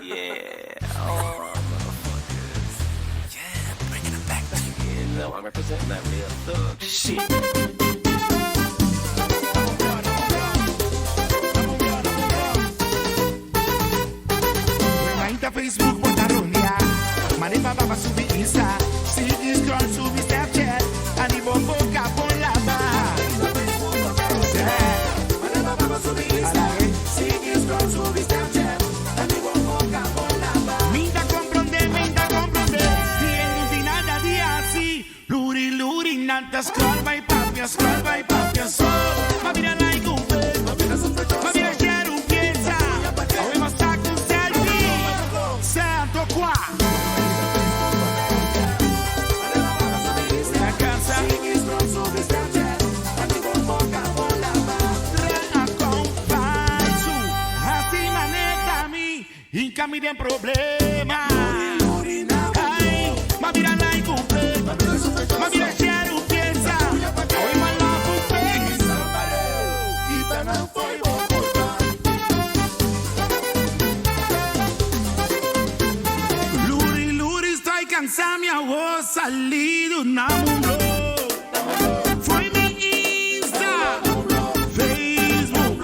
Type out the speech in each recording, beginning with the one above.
Yeah. Oh, motherfuckers. Yeah, bringing it back to you. You know, I'm representing that real thug shit. Facebook botaronia, mane baba va subir Insta, see this girl subir Snapchat, ani bombo capon la ba. Mane baba va subir Insta, see this girl subir Snapchat, ani bombo capon la ba. Minta comprende, tiene nada dia assim, luri luri nanta scroll by papia, so, ma mira like un ma mira quero piensa, hoy más saco Santo qua la casa assim maneta mi in cammino in problema ai ma mira la incompleta ma mira quero piensa hoy my love will fake keep an eye for you. Cansami ho salido na mundo. Foi mi Insta, Facebook,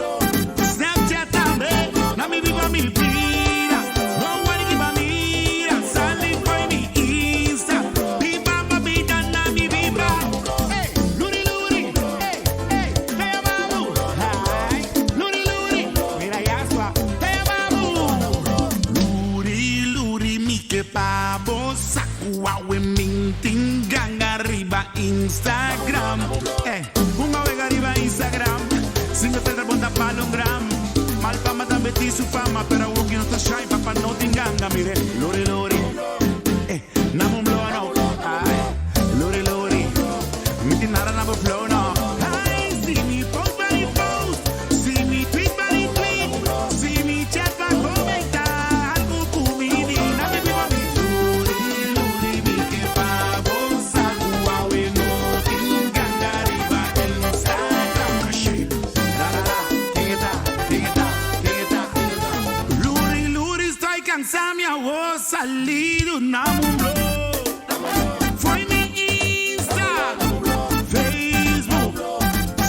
Snapchat também. Na mi viva mi vida, no one give a mira. Sali foi mi Insta, mi bamba vida na mi viva. Hey, luri luri, hey, te amamos. Hi, luri luri, mira ya sua, te amamos. Luri luri mi que pavo. Uau, mintingang arriba Instagram. Uma vez arriba Instagram. Singa te rebonda para un gram. Mal fama también ti su fama. Pero uno que no está shy, papá no te enganga. Mire, lori lori. Namo blow no. Lori lori. Miti nara namo flow no. See me post by post. See me tweet by tweet. See me chat by comentar. Algo comida. Nada me va Cansami ho salido na mundo. Foi mi Insta, Facebook,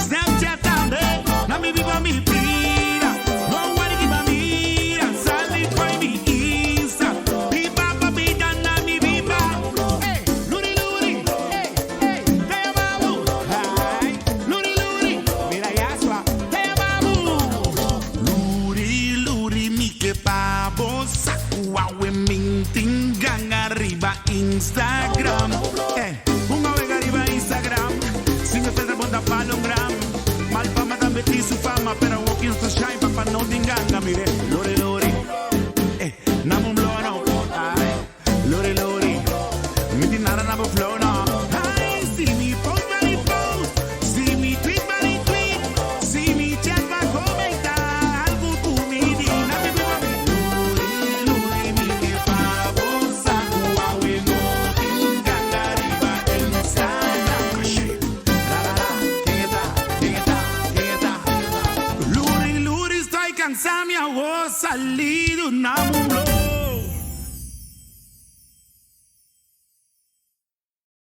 Snapchat também. Na mi viva mi vida, no one give a mira. Sali foi mi Insta, mi baba vida na mi viva. Hey, luri luri, hey, te amamos. Hi, luri luri, mira ya sua, te amamos. Luri luri mi que pavo. Uau, mintingang